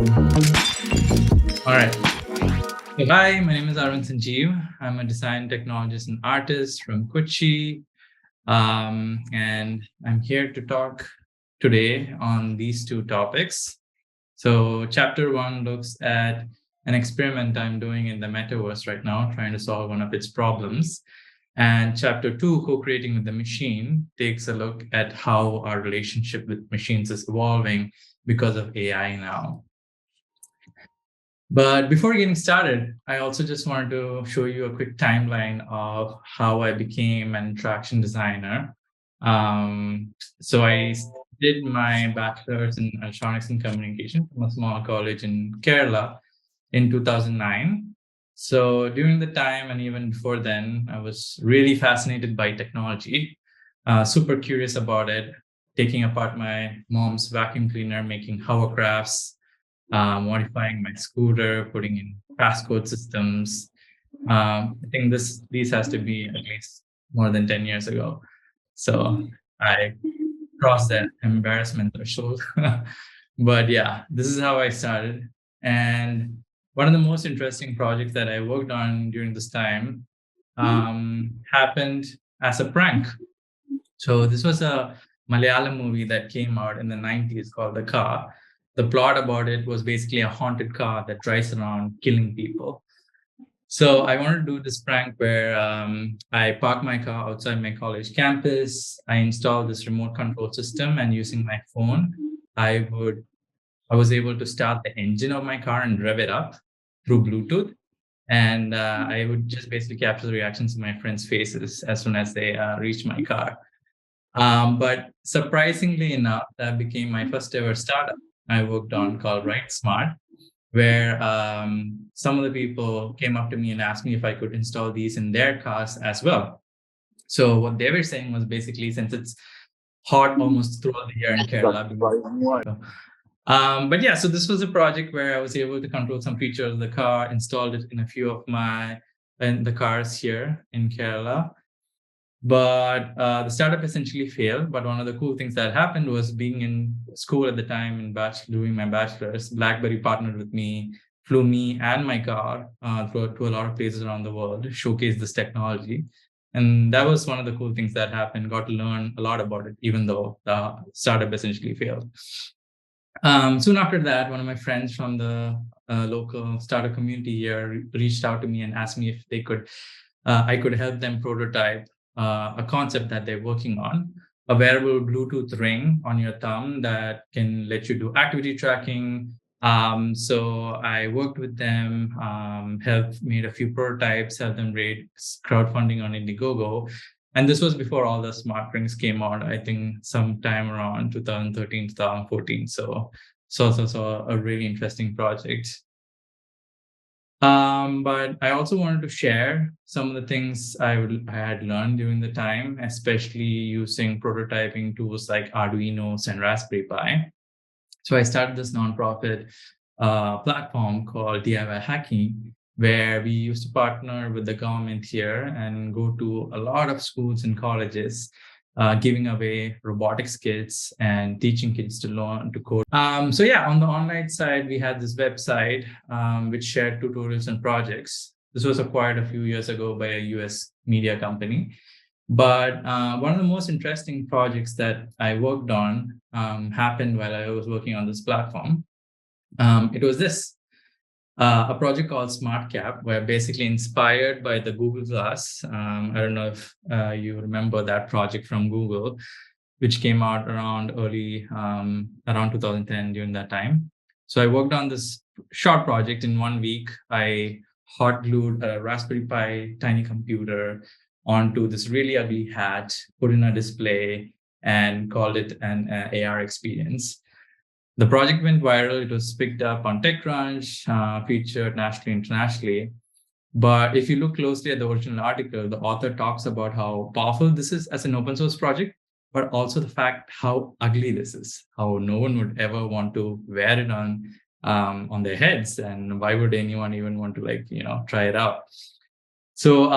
All right. So hi, my name is Arvind Sanjeev. I'm a design technologist and artist from Kochi. And I'm here to talk today on these two topics. So, chapter one looks at an experiment I'm doing in the metaverse right now, trying to solve one of its problems. And chapter two, co creating with the machine, takes a look at how our relationship with machines is evolving because of AI now. But before getting started, I also just wanted to show you a quick timeline of how I became an interaction designer. So I did my bachelor's in electronics and communication from a small college in Kerala in 2009. So during the time and even before then, I was really fascinated by technology, super curious about it, taking apart my mom's vacuum cleaner, making hovercrafts, modifying my scooter, putting in passcode systems. I think these has to be at least more than 10 years ago. So I crossed that embarrassment threshold. But yeah, this is how I started. And one of the most interesting projects that I worked on during this time happened as a prank. So this was a Malayalam movie that came out in the 90s called The Car. The plot about it was basically a haunted car that drives around killing people. So I wanted to do this prank where I park my car outside my college campus. I installed this remote control system, and using my phone, I would I was able to start the engine of my car and rev it up through Bluetooth. And I would just basically capture the reactions of my friends' faces as soon as they reach my car. But surprisingly enough, that became my first ever startup I worked on called Right Smart, where some of the people came up to me and asked me if I could install these in their cars as well. So what they were saying was basically, since it's hot almost throughout the year in Kerala. But yeah, so this was a project where I was able to control some features of the car, installed it in a few of my in the cars here in Kerala. But the startup essentially failed. But one of the cool things that happened was being in school at the time and doing my bachelor's, BlackBerry partnered with me, flew me and my car to a lot of places around the world, showcased this technology. And that was one of the cool things that happened. Got to learn a lot about it, even though the startup essentially failed. Soon after that, one of my friends from the local startup community here reached out to me and asked me if I could help them prototype a concept that they're working on, a wearable Bluetooth ring on your thumb that can let you do activity tracking. So I worked with them, helped made a few prototypes, helped them raise crowdfunding on Indiegogo. And this was before all the smart rings came out, I think sometime around 2013, 2014. So a really interesting project. But I also wanted to share some of the things I had learned during the time, especially using prototyping tools like Arduinos and Raspberry Pi. So I started this nonprofit platform called DIY Hacking, where we used to partner with the government here and go to a lot of schools and colleges, giving away robotics kits and teaching kids to learn to code. So yeah, on the online side, we had this website which shared tutorials and projects. This was acquired a few years ago by a US media company. But one of the most interesting projects that I worked on happened while I was working on this platform. It was a project called SmartCap, where basically inspired by the Google Glass. I don't know if you remember that project from Google, which came out around around 2010 during that time. So I worked on this short project in 1 week. I hot glued a Raspberry Pi tiny computer onto this really ugly hat, put in a display, and called it an AR experience. The project went viral. It was picked up on TechCrunch, featured nationally, internationally. But if you look closely at the original article, the author talks about how powerful this is as an open source project, but also the fact how ugly this is, how no one would ever want to wear it on their heads, and why would anyone even want to try it out? So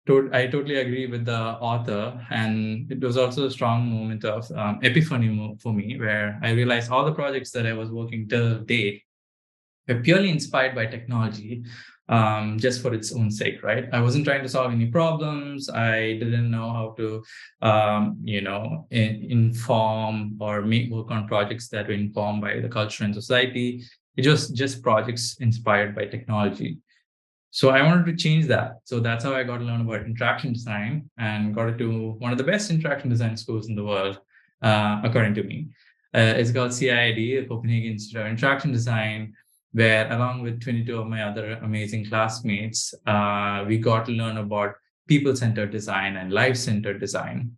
I totally agree with the author, and it was also a strong moment of epiphany for me, where I realized all the projects that I was working till date were purely inspired by technology, just for its own sake, right? I wasn't trying to solve any problems. I didn't know how to, inform or make work on projects that were informed by the culture and society. It was just projects inspired by technology. So I wanted to change that. So that's how I got to learn about interaction design and got into one of the best interaction design schools in the world, according to me. It's called CIID, the Copenhagen Institute of Interaction Design, where along with 22 of my other amazing classmates, we got to learn about people-centered design and life-centered design.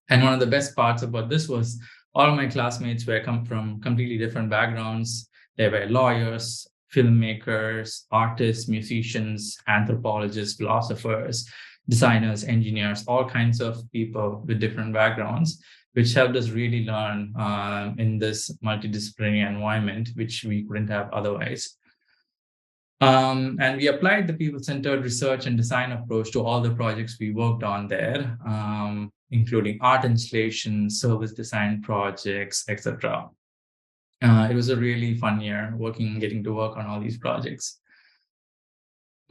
And one of the best parts about this was all my classmates were come from completely different backgrounds. They were lawyers, filmmakers, artists, musicians, anthropologists, philosophers, designers, engineers, all kinds of people with different backgrounds, which helped us really learn in this multidisciplinary environment, which we couldn't have otherwise. And we applied the people-centered research and design approach to all the projects we worked on there, including art installations, service design projects, etc. It was a really fun year getting to work on all these projects.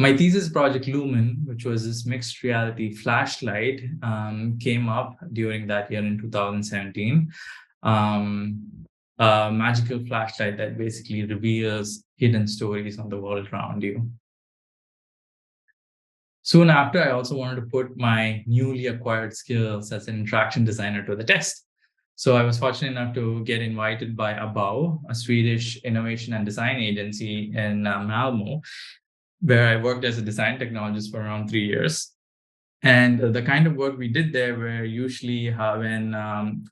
My thesis project, Lumen, which was this mixed reality flashlight, came up during that year in 2017. A magical flashlight that basically reveals hidden stories on the world around you. Soon after, I also wanted to put my newly acquired skills as an interaction designer to the test. So I was fortunate enough to get invited by Abao, a Swedish innovation and design agency in Malmo, where I worked as a design technologist for around 3 years. And the kind of work we did there were usually when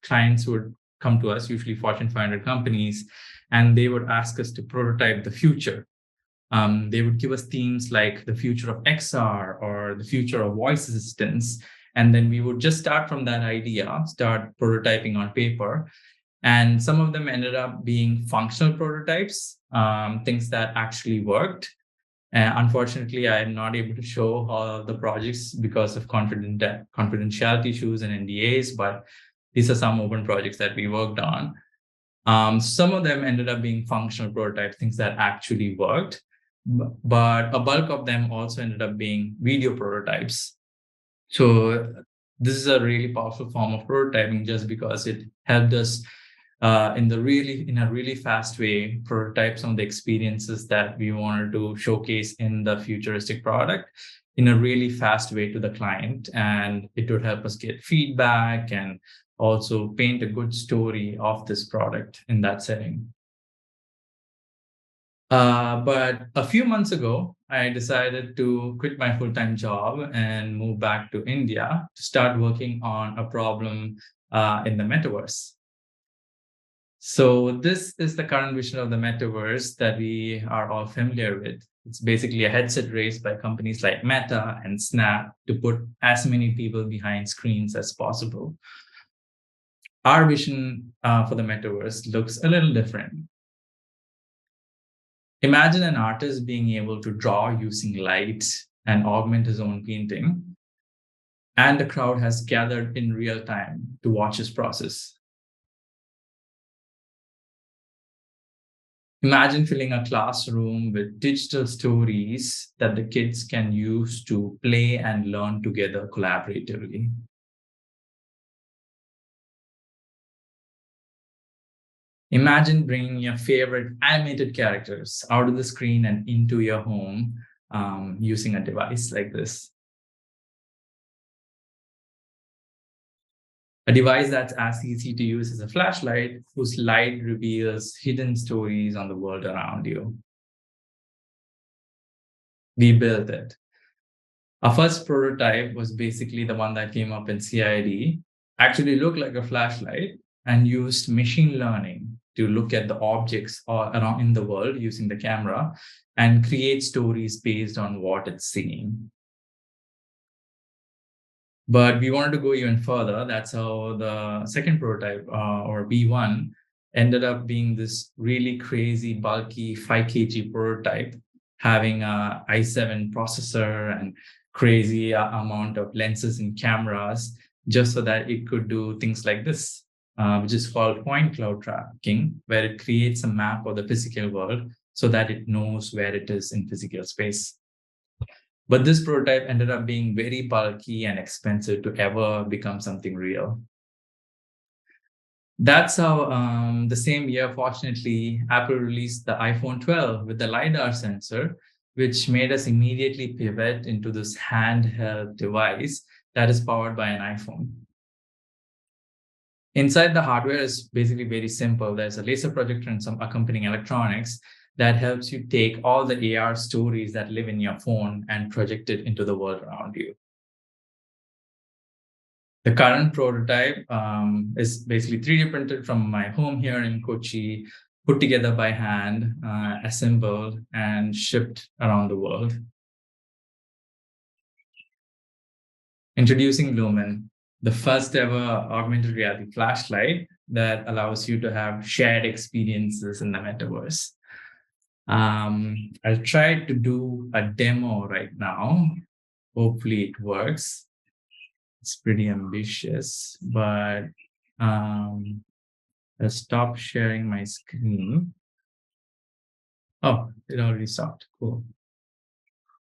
clients would come to us, usually Fortune 500 companies, and they would ask us to prototype the future. They would give us themes like the future of XR or the future of voice assistants. And then we would just start from that idea, start prototyping on paper. And some of them ended up being functional prototypes, things that actually worked. Unfortunately, I am not able to show all of the projects because of confidentiality issues and NDAs, but these are some open projects that we worked on. Some of them ended up being functional prototypes, things that actually worked, but a bulk of them also ended up being video prototypes. So this is a really powerful form of prototyping just because it helped us in a really fast way prototype some of the experiences that we wanted to showcase in the futuristic product in a really fast way to the client. And it would help us get feedback and also paint a good story of this product in that setting. But a few months ago, I decided to quit my full-time job and move back to India to start working on a problem in the metaverse. So this is the current vision of the metaverse that we are all familiar with. It's basically a headset race by companies like Meta and Snap to put as many people behind screens as possible. Our vision for the metaverse looks a little different. Imagine an artist being able to draw using light and augment his own painting, and the crowd has gathered in real time to watch his process. Imagine filling a classroom with digital stories that the kids can use to play and learn together collaboratively. Imagine bringing your favorite animated characters out of the screen and into your home using a device like this. A device that's as easy to use as a flashlight, whose light reveals hidden stories on the world around you. We built it. Our first prototype was basically the one that came up in CID, actually looked like a flashlight and used machine learning to look at the objects all around in the world using the camera and create stories based on what it's seeing. But we wanted to go even further. That's how the second prototype, or B1, ended up being this really crazy, bulky 5 kg prototype, having a i7 processor and crazy amount of lenses and cameras just so that it could do things like this, which is called point cloud tracking, where it creates a map of the physical world so that it knows where it is in physical space. But this prototype ended up being very bulky and expensive to ever become something real. That's how the same year, fortunately, Apple released the iPhone 12 with the LiDAR sensor, which made us immediately pivot into this handheld device that is powered by an iPhone. Inside, the hardware is basically very simple. There's a laser projector and some accompanying electronics that helps you take all the AR stories that live in your phone and project it into the world around you. The current prototype is basically 3D printed from my home here in Kochi, put together by hand, assembled, and shipped around the world. Introducing Lumen, the first ever augmented reality flashlight that allows you to have shared experiences in the metaverse. I'll try to do a demo right now. Hopefully it works. It's pretty ambitious, but I'll stop sharing my screen. Oh, it already stopped. Cool.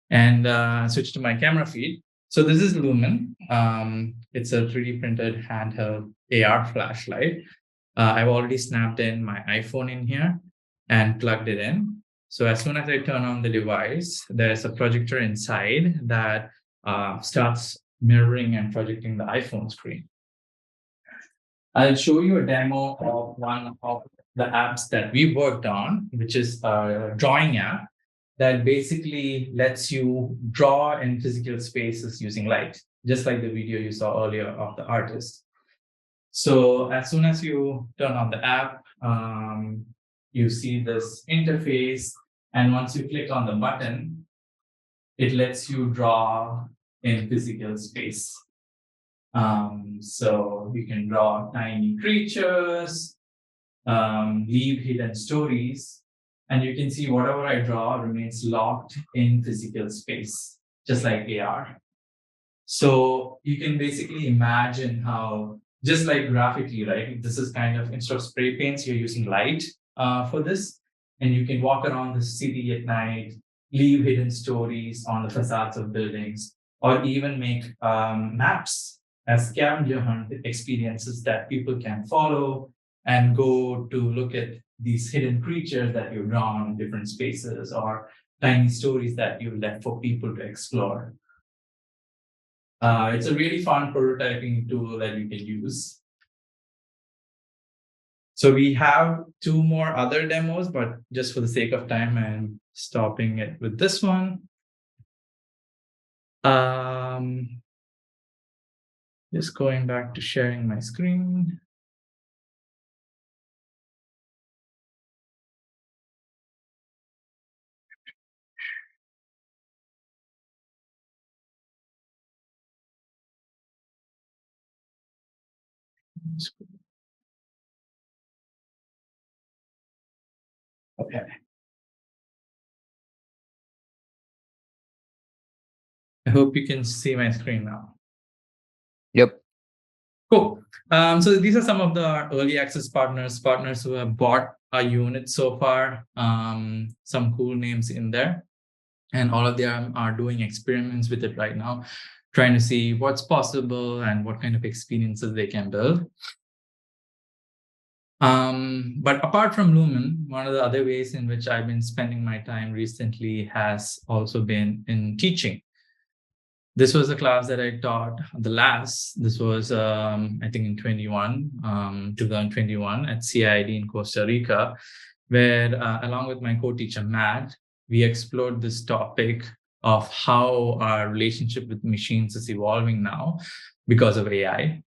And switch to my camera feed. So this is Lumen. It's a 3D printed handheld AR flashlight. I've already snapped in my iPhone in here and plugged it in. So as soon as I turn on the device, there's a projector inside that starts mirroring and projecting the iPhone screen. I'll show you a demo of one of the apps that we worked on, which is a drawing app that basically lets you draw in physical spaces using light, just like the video you saw earlier of the artist. So as soon as you turn on the app, you see this interface. And once you click on the button, it lets you draw in physical space. So you can draw tiny creatures, leave hidden stories, and you can see whatever I draw remains locked in physical space, just like AR. So you can basically imagine how, just like graphically, right? This is kind of, instead of spray paints, you're using light for this. And you can walk around the city at night, leave hidden stories on the facades of buildings, or even make maps as scavenger hunt experiences that people can follow and go to look at these hidden creatures that you've drawn in different spaces, or tiny stories that you've left for people to explore. It's a really fun prototyping tool that you can use. So we have two more other demos, but just for the sake of time, I'm stopping it with this one. Just going back to sharing my screen. Okay. I hope you can see my screen now. Yep. Cool. So these are some of the early access partners who have bought a unit so far. Some cool names in there. And all of them are doing experiments with it right now, trying to see what's possible and what kind of experiences they can build. But apart from Lumen, one of the other ways in which I've been spending my time recently has also been in teaching. This was a class that I taught this was, I think in 2021 at CID in Costa Rica, where along with my co-teacher, Matt, we explored this topic of how our relationship with machines is evolving now because of AI.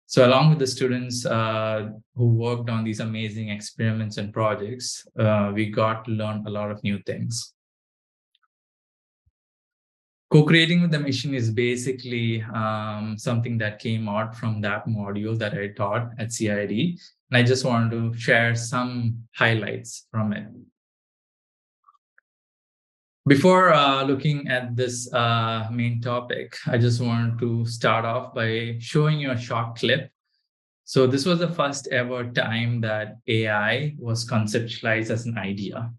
So along with the students who worked on these amazing experiments and projects, we got to learn a lot of new things. Co-creating with the machine is basically something that came out from that module that I taught at CID. And I just wanted to share some highlights from it. Before looking at this main topic, I just wanted to start off by showing you a short clip. So this was the first ever time that AI was conceptualized as an idea,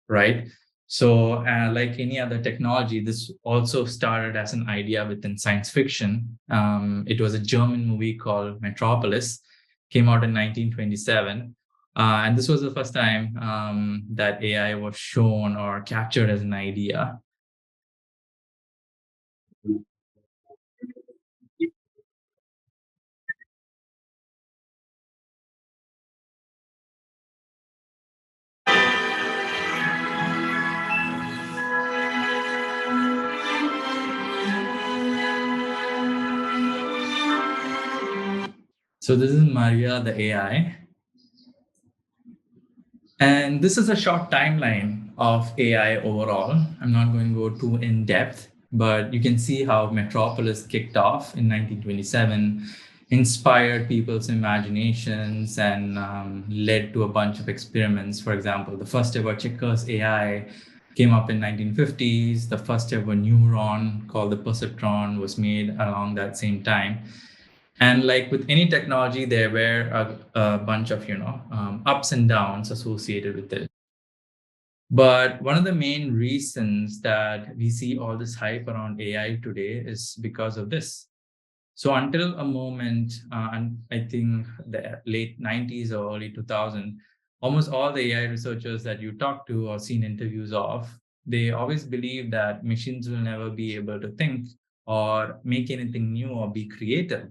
right? So like any other technology, this also started as an idea within science fiction. It was a German movie called Metropolis, came out in 1927. And this was the first time that AI was shown or captured as an idea. So this is Maria, the AI. And this is a short timeline of AI overall. I'm not going to go too in depth, but you can see how Metropolis kicked off in 1927, inspired people's imaginations, and led to a bunch of experiments. For example, the first ever checkers AI came up in 1950s. The first ever neuron called the perceptron was made along that same time. And like with any technology, there were a bunch of ups and downs associated with it. But one of the main reasons that we see all this hype around AI today is because of this. So until a moment, and I think the late 90s or early 2000, almost all the AI researchers that you talk to or seen interviews of, they always believe that machines will never be able to think or make anything new or be creative.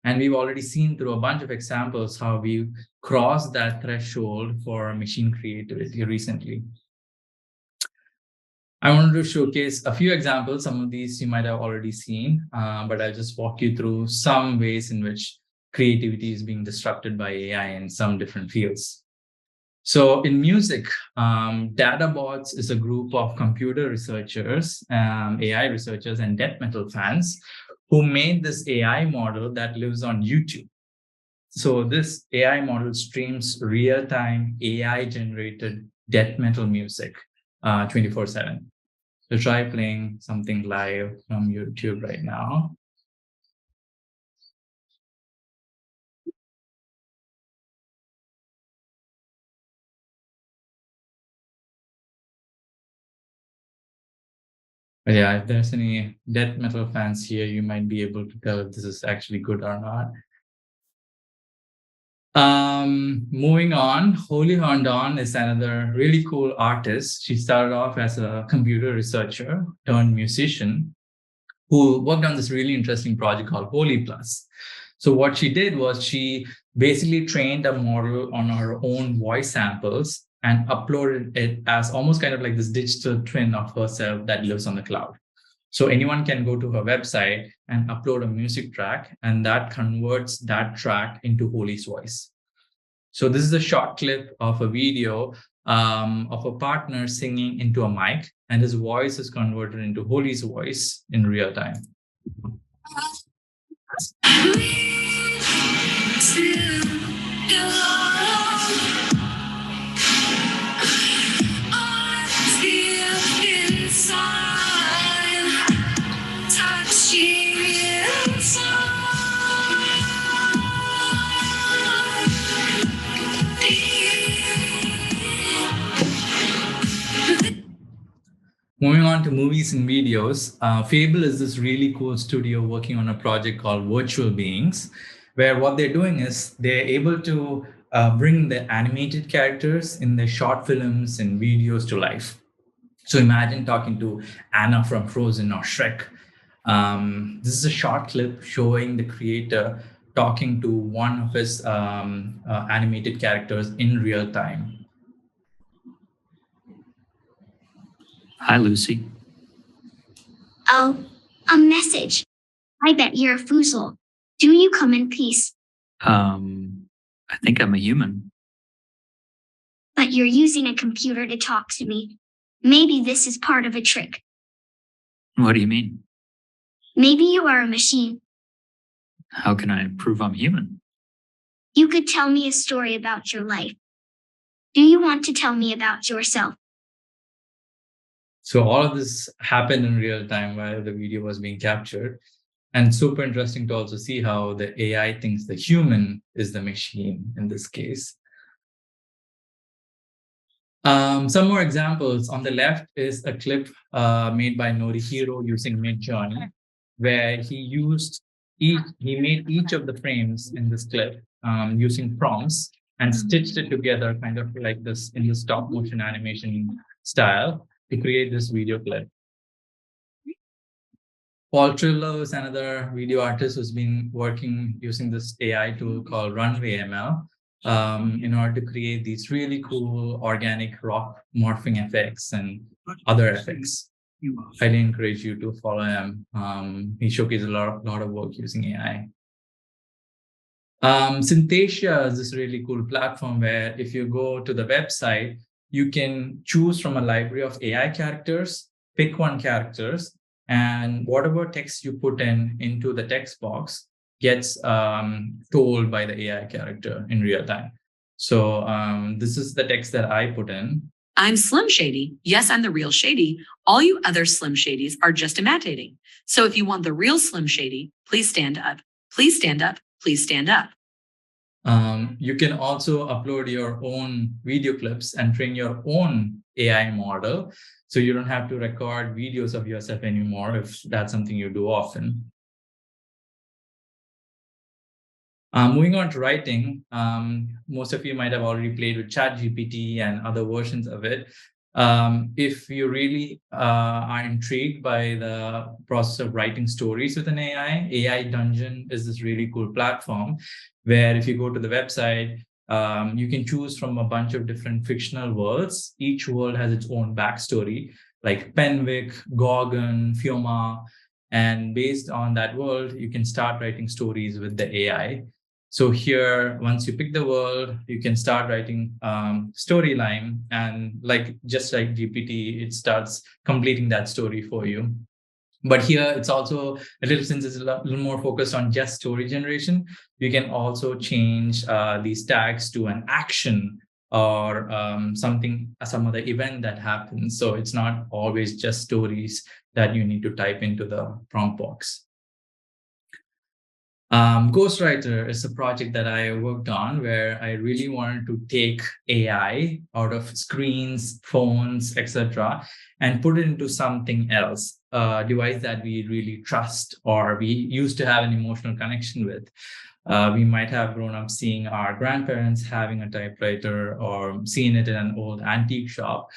And we've already seen through a bunch of examples how we've crossed that threshold for machine creativity recently. I wanted to showcase a few examples. Some of these you might have already seen, but I'll just walk you through some ways in which creativity is being disrupted by AI in some different fields. So in music, DataBots is a group of computer researchers, AI researchers, and death metal fans who made this AI model that lives on YouTube. So this AI model streams real-time AI-generated death metal music 24/7. So try playing something live from YouTube right now. But yeah, if there's any death metal fans here, you might be able to tell if this is actually good or not. Moving on, Holly Herndon is another really cool artist. She started off as a computer researcher turned musician who worked on this really interesting project called Holy Plus. So what she did was she basically trained a model on her own voice samples and uploaded it as almost kind of like this digital twin of herself that lives on the cloud. So anyone can go to her website and upload a music track, and that converts that track into Holy's voice. So this is a short clip of a video of a partner singing into a mic, and his voice is converted into Holy's voice in real time. Moving on to movies and videos, Fable is this really cool studio working on a project called Virtual Beings, where what they're doing is they're able to bring the animated characters in the short films and videos to life. So imagine talking to Anna from Frozen or Shrek. This is a short clip showing the creator talking to one of his animated characters in real time. Hi, Lucy. Oh, a message. I bet you're a foozle. Do you come in peace? I think I'm a human. But you're using a computer to talk to me. Maybe this is part of a trick. What do you mean? Maybe you are a machine. How can I prove I'm human? You could tell me a story about your life. Do you want to tell me about yourself? So all of this happened in real time while the video was being captured. And super interesting to also see how the AI thinks the human is the machine in this case. Some more examples. On the left is a clip made by Norihiro using Midjourney, where he made each of the frames in this clip using prompts and stitched it together kind of like this in the stop motion animation style to create this video clip. Paul Trillo is another video artist who's been working using this AI tool called Runway ML in order to create these really cool organic rock morphing effects and other effects. Highly encourage you to follow him. He showcases a lot of work using AI. Synthesia is this really cool platform where if you go to the website, you can choose from a library of AI characters, pick one characters, and whatever text you put into the text box gets told by the AI character in real time. So this is the text that I put in. I'm Slim Shady. Yes, I'm the real Shady. All you other Slim Shadys are just imitating. So if you want the real Slim Shady, please stand up. Please stand up. Please stand up. You can also upload your own video clips and train your own AI model. So you don't have to record videos of yourself anymore if that's something you do often. Moving on to writing, most of you might have already played with ChatGPT and other versions of it. If you really are intrigued by the process of writing stories with an AI Dungeon is this really cool platform where if you go to the website, you can choose from a bunch of different fictional worlds. Each world has its own backstory, like Penwick, Gorgon, Fioma, and based on that world, you can start writing stories with the AI. So here, once you pick the world, you can start writing storyline, and just like GPT, it starts completing that story for you. But here, it's also since it's a little more focused on just story generation, you can also change these tags to an action or some other event that happens. So it's not always just stories that you need to type into the prompt box. Ghostwriter is a project that I worked on where I really wanted to take AI out of screens, phones, etc., and put it into something else, a device that we really trust or we used to have an emotional connection with. We might have grown up seeing our grandparents having a typewriter or seeing it in an old antique shop.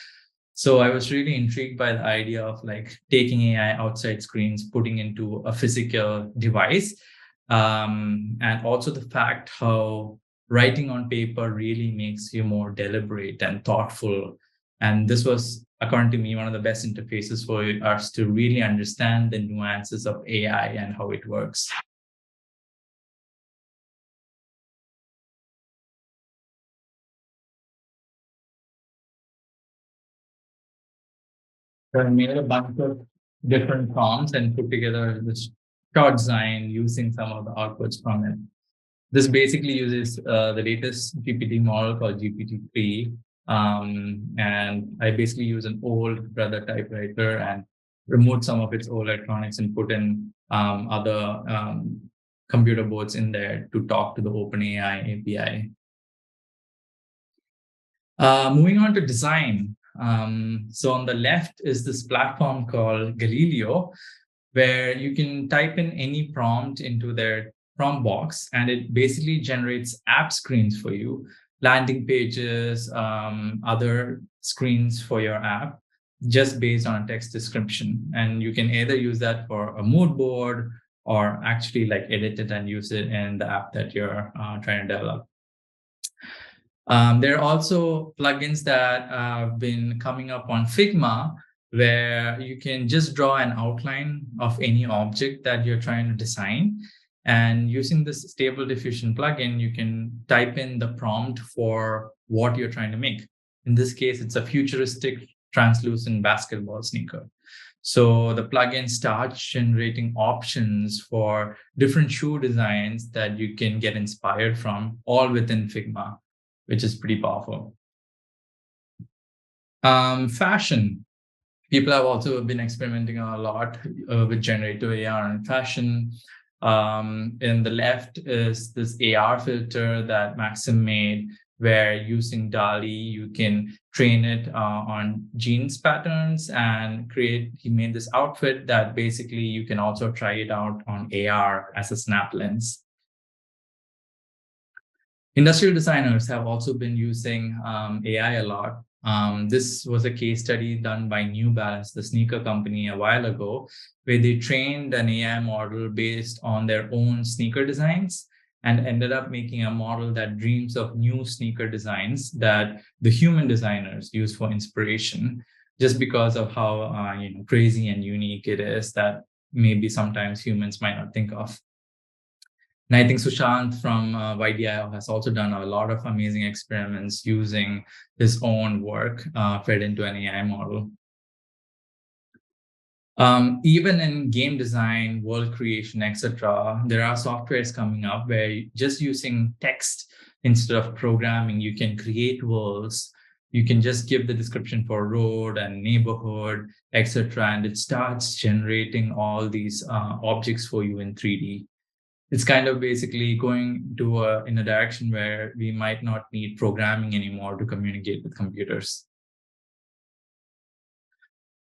So I was really intrigued by the idea of taking AI outside screens, putting into a physical device. And also the fact how writing on paper really makes you more deliberate and thoughtful. And this was, according to me, one of the best interfaces for us to really understand the nuances of AI and how it works. So I made a bunch of different prompts and put together this short design using some of the outputs from it. This basically uses the latest GPT model called GPT-3. And I basically use an old brother typewriter and remove some of its old electronics and put in other computer boards in there to talk to the OpenAI API. Moving on to design. So on the left is this platform called Galileo, where you can type in any prompt into their prompt box, and it basically generates app screens for you, landing pages, other screens for your app, just based on a text description. And you can either use that for a mood board or actually edit it and use it in the app that you're trying to develop. There are also plugins that have been coming up on Figma, where you can just draw an outline of any object that you're trying to design. And using this Stable Diffusion plugin, you can type in the prompt for what you're trying to make. In this case, it's a futuristic translucent basketball sneaker. So the plugin starts generating options for different shoe designs that you can get inspired from, all within Figma, which is pretty powerful. Fashion. People have also been experimenting a lot with generative AR in fashion. In the left is this AR filter that Maxim made, where using DALI, you can train it on jeans patterns and create. He made this outfit that basically you can also try it out on AR as a snap lens. Industrial designers have also been using AI a lot. This was a case study done by New Balance, the sneaker company, a while ago, where they trained an AI model based on their own sneaker designs and ended up making a model that dreams of new sneaker designs that the human designers use for inspiration, just because of how crazy and unique it is that maybe sometimes humans might not think of. And I think Sushant from YDIO has also done a lot of amazing experiments using his own work fed into an AI model. Even in game design, world creation, etc., there are softwares coming up where just using text instead of programming, you can create worlds. You can just give the description for road and neighborhood, etc., and it starts generating all these objects for you in 3D. It's kind of basically going to in a direction where we might not need programming anymore to communicate with computers.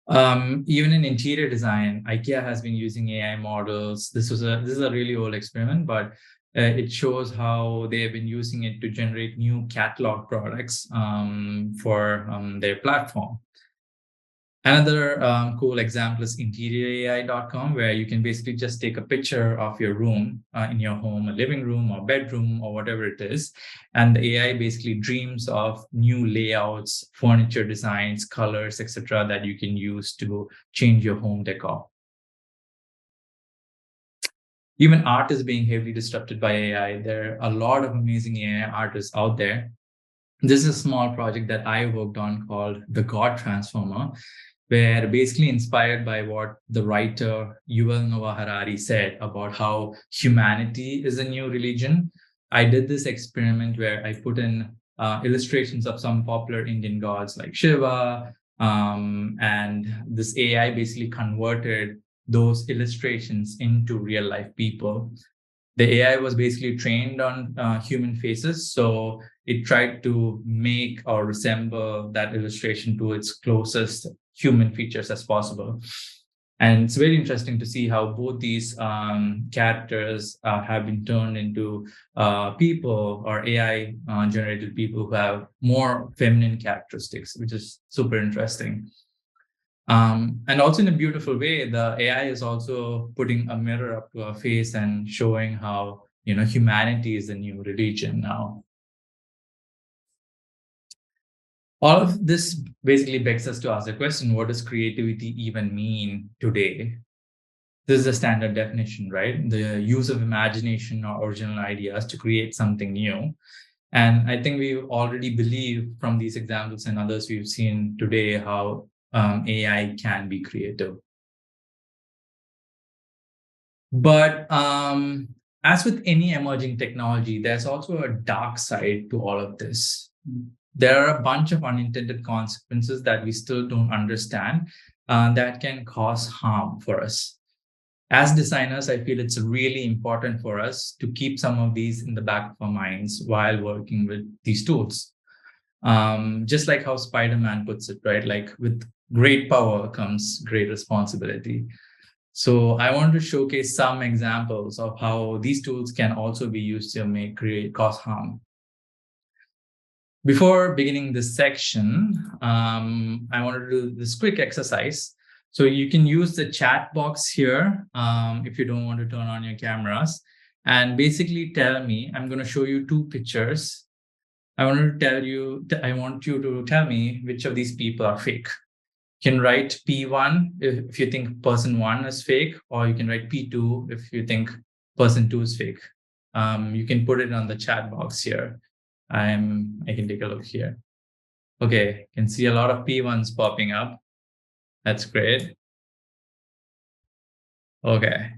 Even in interior design, IKEA has been using AI models. This is a really old experiment, but it shows how they have been using it to generate new catalog products for their platform. Another cool example is interiorai.com, where you can basically just take a picture of your room in your home, a living room or bedroom or whatever it is. And the AI basically dreams of new layouts, furniture designs, colors, etc., that you can use to change your home decor. Even art is being heavily disrupted by AI. There are a lot of amazing AI artists out there. This is a small project that I worked on called The God Transformer, where basically inspired by what the writer Yuval Noah Harari said about how humanity is a new religion. I did this experiment where I put in illustrations of some popular Indian gods like Shiva, and this AI basically converted those illustrations into real life people. The AI was basically trained on human faces, so it tried to make or resemble that illustration to its closest human features as possible. And it's very interesting to see how both these characters have been turned into people or AI generated people who have more feminine characteristics, which is super interesting. And also in a beautiful way, the AI is also putting a mirror up to our face and showing how, humanity is a new religion now. All of this basically begs us to ask the question, what does creativity even mean today? This is a standard definition, right? The use of imagination or original ideas to create something new. And I think we already believe from these examples and others we've seen today how AI can be creative. But as with any emerging technology, there's also a dark side to all of this. There are a bunch of unintended consequences that we still don't understand that can cause harm for us. As designers, I feel it's really important for us to keep some of these in the back of our minds while working with these tools. Just like how Spider-Man puts it, right? Like with great power comes great responsibility. So I want to showcase some examples of how these tools can also be used to cause harm. Before beginning this section, I want to do this quick exercise. So you can use the chat box here if you don't want to turn on your cameras. And basically tell me, I'm going to show you two pictures. I want you to tell me which of these people are fake. You can write P1 if you think person 1 is fake, or you can write P2 if you think person 2 is fake. You can put it on the chat box here. I can take a look here. Okay, you can see a lot of P1s popping up. That's great. Okay.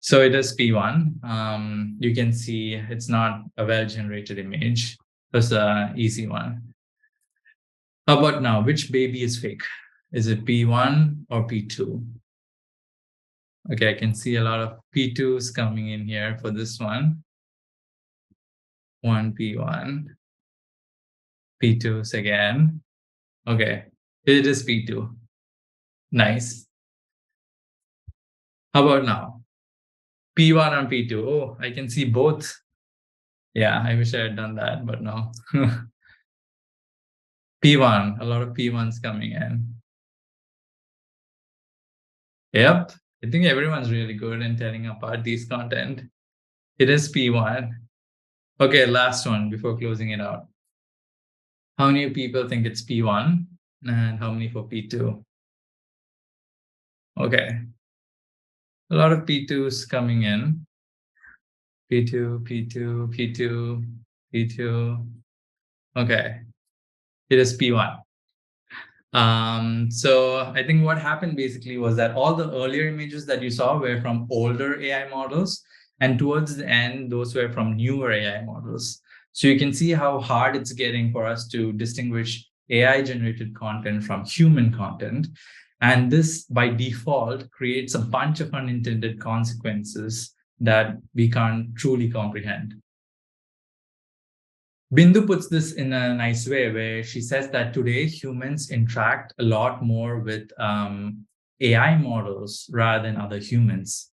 So it is P1. You can see it's not a well-generated image. That's an easy one. How about now? Which baby is fake? Is it P1 or P2? Okay, I can see a lot of P2s coming in here for this one. 1 P1, P2s again. Okay, it is P2. Nice. How about now? P1 and P2. Oh, I can see both. Yeah, I wish I had done that, but no. P1, a lot of P1s coming in. Yep, I think everyone's really good in telling apart these content. It is P1. Okay, last one before closing it out. How many people think it's P1 and how many for P2? Okay, a lot of P2s coming in. P2, P2, P2, P2. Okay, it is P1. So I think what happened basically was that all the earlier images that you saw were from older AI models, and towards the end, those were from newer AI models. So you can see how hard it's getting for us to distinguish AI generated content from human content. And this, by default, creates a bunch of unintended consequences that we can't truly comprehend. Bindu puts this in a nice way where she says that today humans interact a lot more with AI models rather than other humans.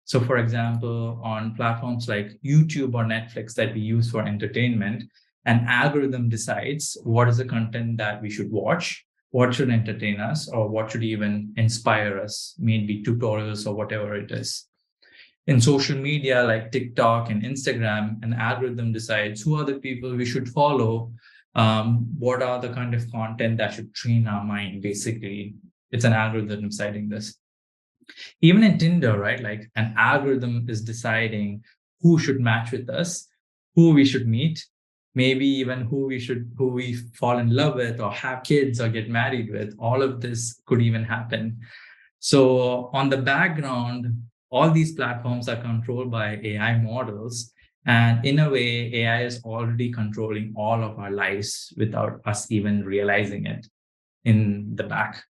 So, for example, on platforms like YouTube or Netflix that we use for entertainment, an algorithm decides what is the content that we should watch, what should entertain us, or what should even inspire us, maybe tutorials or whatever it is. In social media like TikTok and Instagram, an algorithm decides who are the people we should follow, what are the kind of content that should train our mind, basically. It's an algorithm deciding this. Even in Tinder, right? Like an algorithm is deciding who should match with us, who we should meet, maybe even who we fall in love with or have kids or get married with. All of this could even happen. So on the background, all these platforms are controlled by AI models. And in a way, AI is already controlling all of our lives without us even realizing it in the back.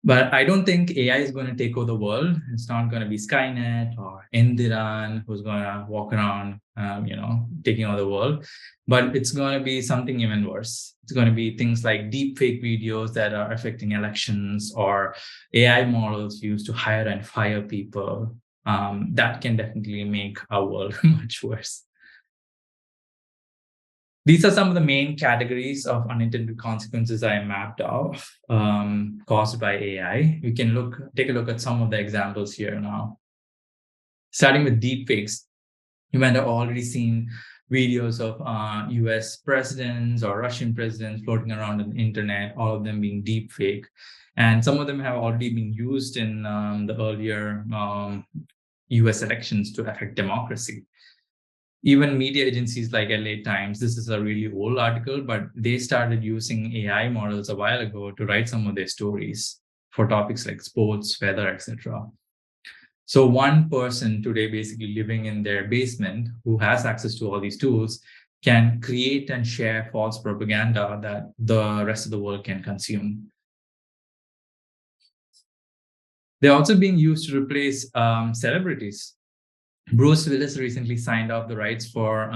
But I don't think AI is going to take over the world. It's not going to be Skynet or Indiran who's going to walk around, taking over the world. But it's going to be something even worse. It's going to be things like deep fake videos that are affecting elections or AI models used to hire and fire people. That can definitely make our world much worse. These are some of the main categories of unintended consequences I mapped out caused by AI. We can take a look at some of the examples here now. Starting with deepfakes, you might have already seen videos of US presidents or Russian presidents floating around on the internet, all of them being deepfake. And some of them have already been used in the earlier US elections to affect democracy. Even media agencies like LA Times, this is a really old article, but they started using AI models a while ago to write some of their stories for topics like sports, weather, etc. So one person today basically living in their basement who has access to all these tools can create and share false propaganda that the rest of the world can consume. They're also being used to replace celebrities. Bruce Willis recently signed off the rights for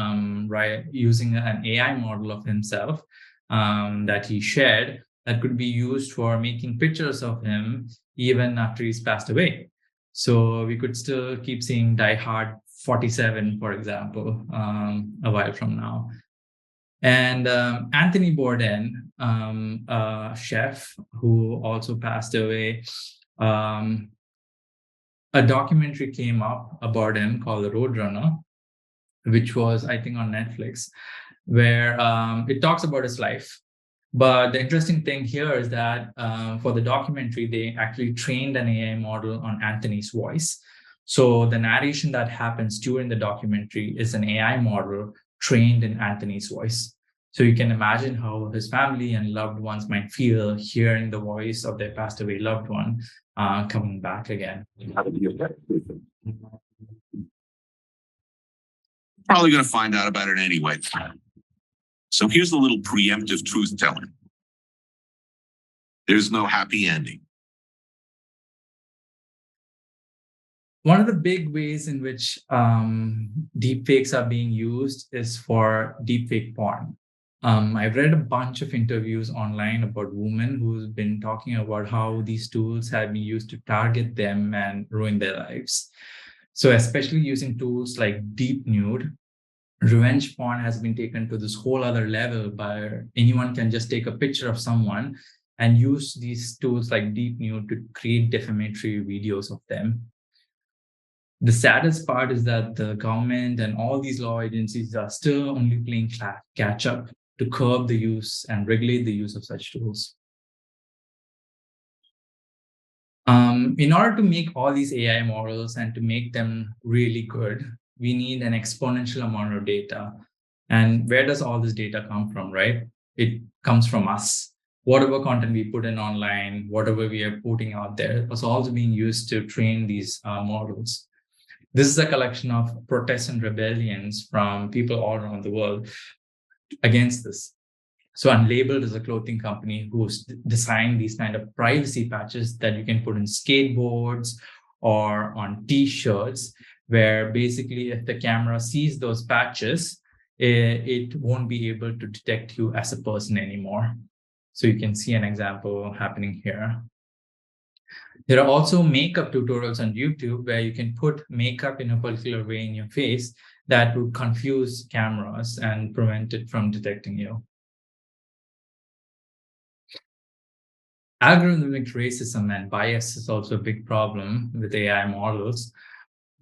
using an AI model of himself that he shared that could be used for making pictures of him even after he's passed away. So we could still keep seeing Die Hard 47, for example, a while from now. And Anthony Bourdain, a chef who also passed away, a documentary came up about him called The Roadrunner, which was, I think, on Netflix, where it talks about his life. But the interesting thing here is that for the documentary, they actually trained an AI model on Anthony's voice. So the narration that happens during the documentary is an AI model trained in Anthony's voice. So you can imagine how his family and loved ones might feel hearing the voice of their passed away loved one coming back again. Probably going to find out about it anyway. So here's a little preemptive truth telling. There's no happy ending. One of the big ways in which deepfakes are being used is for deepfake porn. I've read a bunch of interviews online about women who've been talking about how these tools have been used to target them and ruin their lives. So, especially using tools like Deep Nude, revenge porn has been taken to this whole other level where anyone can just take a picture of someone and use these tools like Deep Nude to create defamatory videos of them. The saddest part is that the government and all these law agencies are still only playing catch up to curb the use and regulate the use of such tools. In order to make all these AI models and to make them really good, we need an exponential amount of data. And where does all this data come from, right? It comes from us. Whatever content we put in online, whatever we are putting out there, was also being used to train these models. This is a collection of protests and rebellions from people all around the world against this. So Unlabeled is a clothing company who's designed these kind of privacy patches that you can put in skateboards or on t-shirts, where basically if the camera sees those patches, it won't be able to detect you as a person anymore. So you can see an example happening here. There are also makeup tutorials on YouTube where you can put makeup in a particular way in your face that would confuse cameras and prevent it from detecting you. Algorithmic racism and bias is also a big problem with AI models.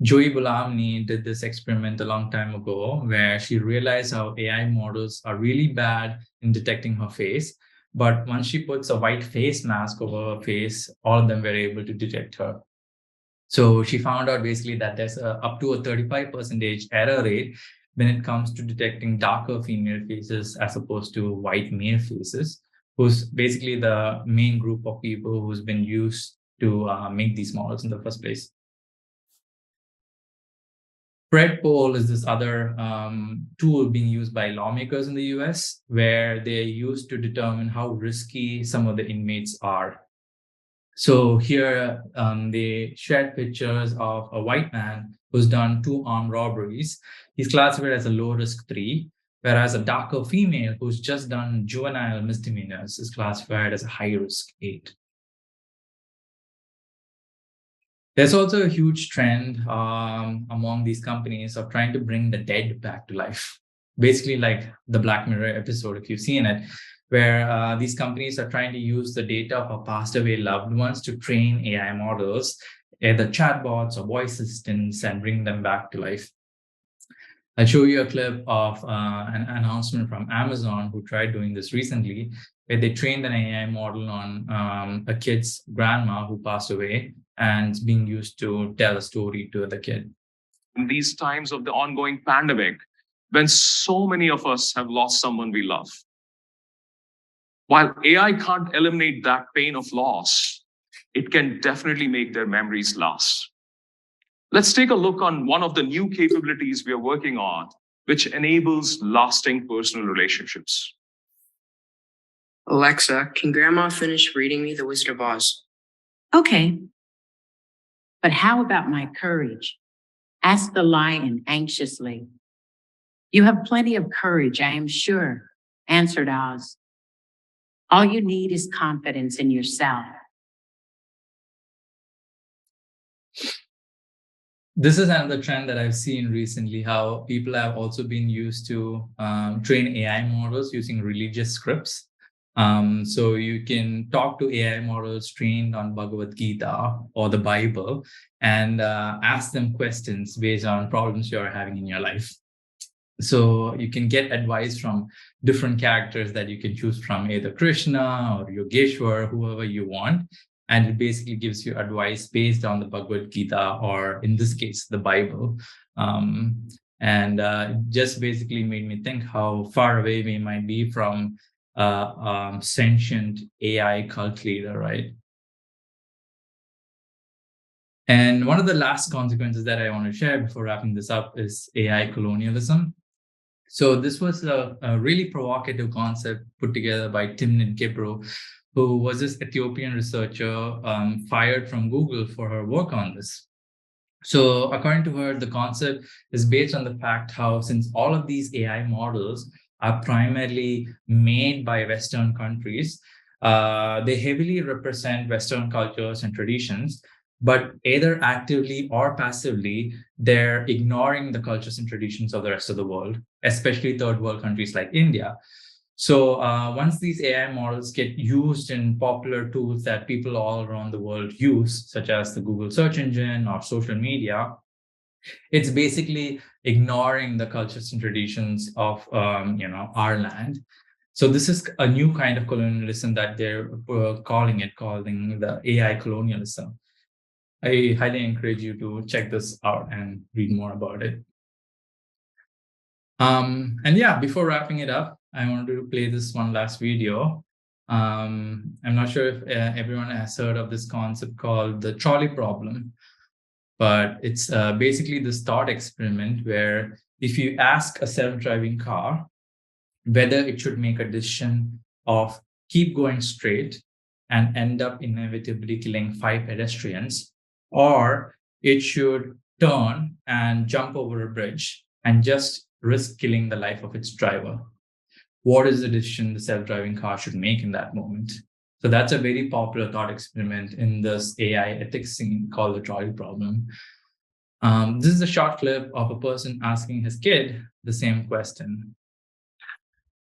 Joy Bulamni did this experiment a long time ago where she realized how AI models are really bad in detecting her face. But once she puts a white face mask over her face, all of them were able to detect her. So she found out basically that there's up to a 35% error rate when it comes to detecting darker female faces as opposed to white male faces, who's basically the main group of people who's been used to make these models in the first place. Predpol is this other tool being used by lawmakers in the US, where they're used to determine how risky some of the inmates are. So here they shared pictures of a white man who's done 2 armed robberies. He's classified as a low risk 3, whereas a darker female who's just done juvenile misdemeanors is classified as a high risk 8. There's also a huge trend among these companies of trying to bring the dead back to life. Basically like the Black Mirror episode, if you've seen it, where these companies are trying to use the data of our passed away loved ones to train AI models, either chatbots or voice assistants, and bring them back to life. I'll show you a clip of an announcement from Amazon who tried doing this recently, where they trained an AI model on a kid's grandma who passed away and it's being used to tell a story to the kid. In these times of the ongoing pandemic, when so many of us have lost someone we love, while AI can't eliminate that pain of loss, it can definitely make their memories last. Let's take a look on one of the new capabilities we are working on, which enables lasting personal relationships. Alexa, can Grandma finish reading me The Wizard of Oz? Okay. But how about my courage? Asked the lion anxiously. You have plenty of courage, I am sure, answered Oz. All you need is confidence in yourself. This is another trend that I've seen recently, how people have also been used to train AI models using religious scripts. So you can talk to AI models trained on Bhagavad Gita or the Bible and ask them questions based on problems you're having in your life. So you can get advice from different characters that you can choose from, either Krishna or Yogeshwar, whoever you want. And it basically gives you advice based on the Bhagavad Gita, or in this case, the Bible. It just basically made me think how far away we might be from sentient AI cult leader, right? And one of the last consequences that I want to share before wrapping this up is AI colonialism. So this was a really provocative concept put together by Timnit Gebru, who was this Ethiopian researcher fired from Google for her work on this. So according to her, the concept is based on the fact how, since all of these AI models are primarily made by Western countries, they heavily represent Western cultures and traditions, but either actively or passively, they're ignoring the cultures and traditions of the rest of the world, especially third world countries like India. So once these AI models get used in popular tools that people all around the world use, such as the Google search engine or social media, it's basically ignoring the cultures and traditions of our land. So this is a new kind of colonialism that they're calling the AI colonialism. I highly encourage you to check this out and read more about it. And yeah, before wrapping it up, I wanted to play this one last video. I'm not sure if everyone has heard of this concept called the trolley problem, but it's basically this thought experiment where if you ask a self-driving car whether it should make a decision of keep going straight and end up inevitably killing 5 pedestrians, or it should turn and jump over a bridge and just risk killing the life of its driver. What is the decision the self-driving car should make in that moment? So that's a very popular thought experiment in this AI ethics scene called the trolley problem. This is a short clip of a person asking his kid the same question.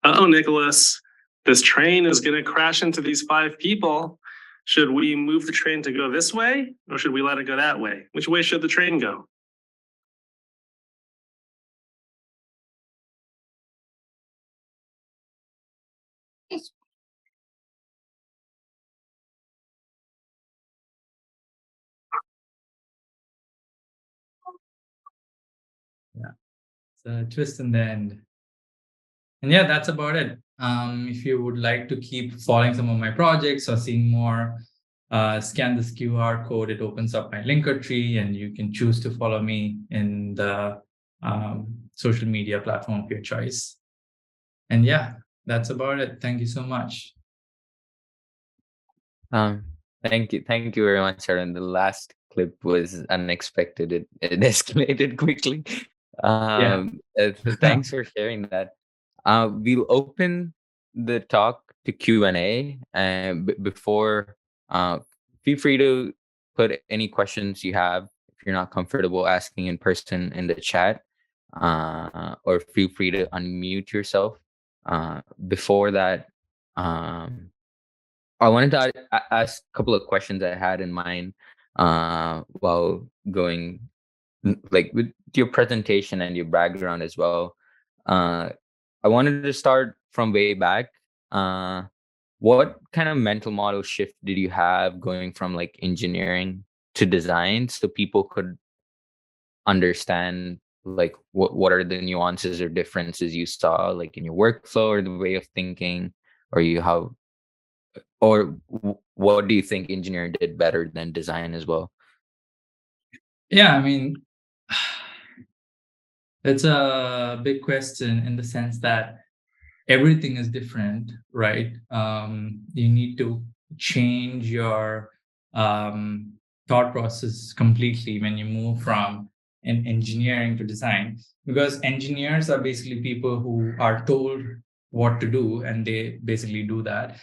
Uh-oh, Nicholas, this train is going to crash into these 5 people. Should we move the train to go this way, or should we let it go that way? Which way should the train go? Yeah, it's a twist in the end. And yeah, that's about it. If you would like to keep following some of my projects or seeing more, scan this QR code. It opens up my Linktree, and you can choose to follow me in the social media platform of your choice. And yeah, that's about it. Thank you so much. Thank you very much, Aaron. The last clip was unexpected. It escalated quickly. Thanks for sharing that. We'll open the talk to Q&A, and before, feel free to put any questions you have if you're not comfortable asking in person in the chat, or feel free to unmute yourself. Before that, I wanted to ask a couple of questions I had in mind while going like with your presentation and your background as well. I wanted to start from way back. What kind of mental model shift did you have going from like engineering to design, so people could understand like what are the nuances or differences you saw like in your workflow or the way of thinking, or what do you think engineering did better than design as well? Yeah, I mean, it's a big question in the sense that everything is different, right? You need to change your thought process completely when you move from engineering to design, because engineers are basically people who are told what to do and they basically do that.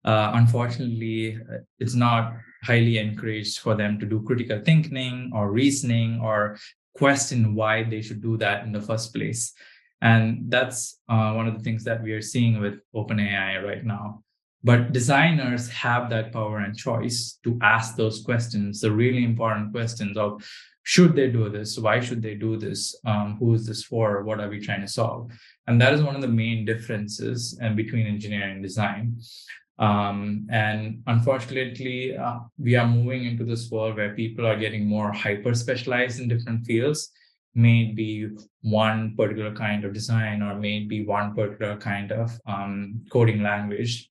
Unfortunately, it's not highly encouraged for them to do critical thinking or reasoning or question why they should do that in the first place. And that's one of the things that we are seeing with OpenAI right now. But designers have that power and choice to ask those questions, the really important questions of, should they do this? Why should they do this? Who is this for? What are we trying to solve? And that is one of the main differences between engineering and design. And unfortunately, we are moving into this world where people are getting more hyper specialized in different fields, maybe one particular kind of design or maybe one particular kind of coding language.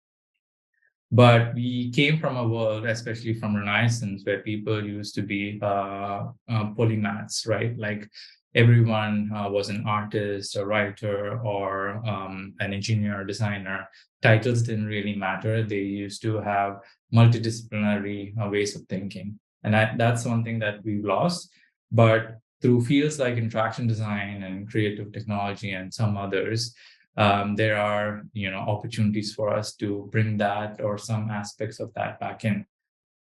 But we came from a world, especially from Renaissance, where people used to be polymaths, right? Like everyone was an artist, a writer, or an engineer or designer, titles didn't really matter. They used to have multidisciplinary ways of thinking. And that's one thing that we've lost. But through fields like interaction design and creative technology and some others, there are opportunities for us to bring that or some aspects of that back in.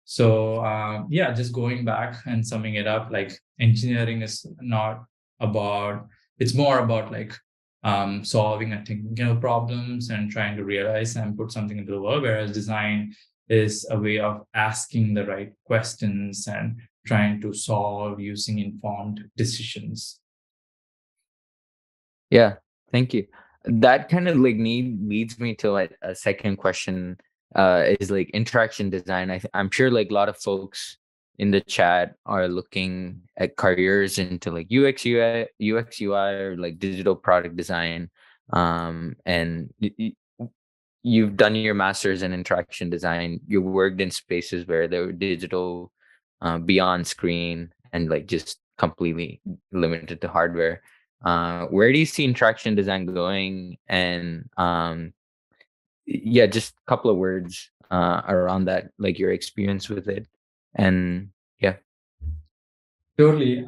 So yeah, just going back and summing it up, like engineering is not about, it's more about like solving a technical problems and trying to realize and put something into the world, whereas design is a way of asking the right questions and trying to solve using informed decisions. Yeah, thank you. That kind of like leads me to like a second question. Is like interaction design. I'm sure like a lot of folks in the chat are looking at careers into like UX UI, or like digital product design. And you've done your master's in interaction design. You worked in spaces where there were digital, beyond screen, and like just completely limited to hardware. Where do you see interaction design going? And yeah, just a couple of words around that, like your experience with it. And yeah. Totally.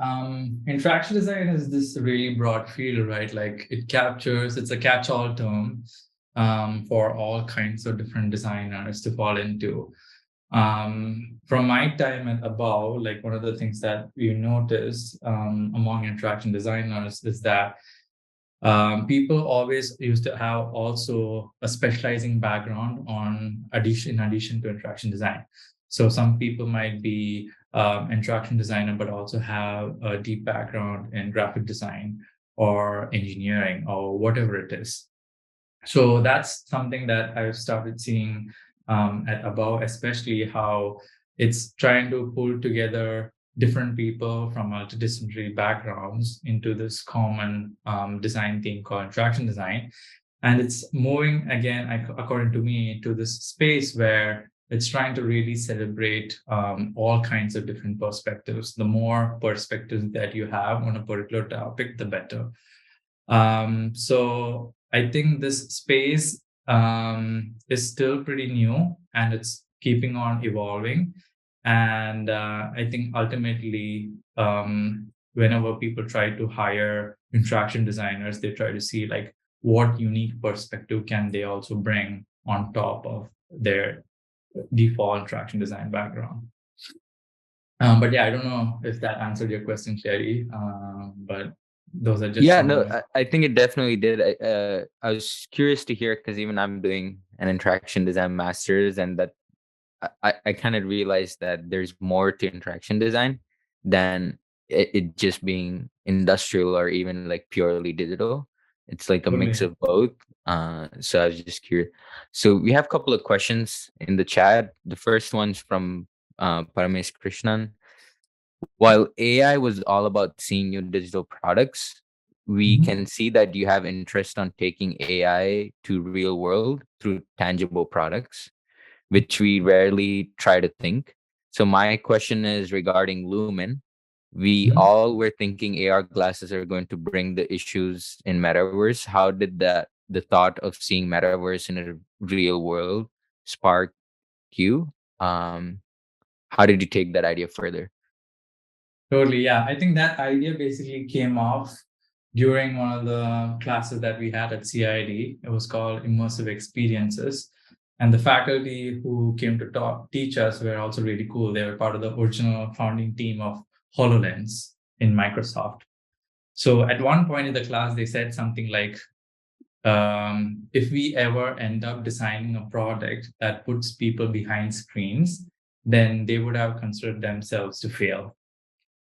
Interaction design is this really broad field, right? Like it's a catch-all term for all kinds of different designers to fall into. From my time at Above, like one of the things that we noticed among interaction designers is that people always used to have also a specializing background in addition to interaction design. So some people might be interaction designer, but also have a deep background in graphic design or engineering or whatever it is. So that's something that I've started seeing at Above, especially how it's trying to pull together different people from multidisciplinary backgrounds into this common design theme called interaction design. And it's moving again, according to me, to this space where it's trying to really celebrate all kinds of different perspectives. The more perspectives that you have on a particular topic, the better. So I think this space is still pretty new and it's keeping on evolving. And I think ultimately, whenever people try to hire interaction designers, they try to see like what unique perspective can they also bring on top of their default interaction design background. But yeah, I don't know if that answered your question, Sherry. But those are just I think it definitely did. I was curious to hear, because even I'm doing an interaction design master's, and that I kind of realized that there's more to interaction design than it just being industrial or even like purely digital. It's like a mix of both. So I was just curious. So we have a couple of questions in the chat. The first one's from Paramesh Krishnan. While AI was all about seeing new digital products, we can see that you have interest on taking AI to real world through tangible products, which we rarely try to think. So my question is regarding Lumen. We all were thinking AR glasses are going to bring the issues in metaverse. How did the thought of seeing metaverse in a real world spark you? How did you take that idea further? Totally, yeah. I think that idea basically came off during one of the classes that we had at CID. It was called Immersive Experiences. And the faculty who came to teach us were also really cool. They were part of the original founding team of HoloLens in Microsoft. So at one point in the class, they said something like, if we ever end up designing a product that puts people behind screens, then they would have considered themselves to fail.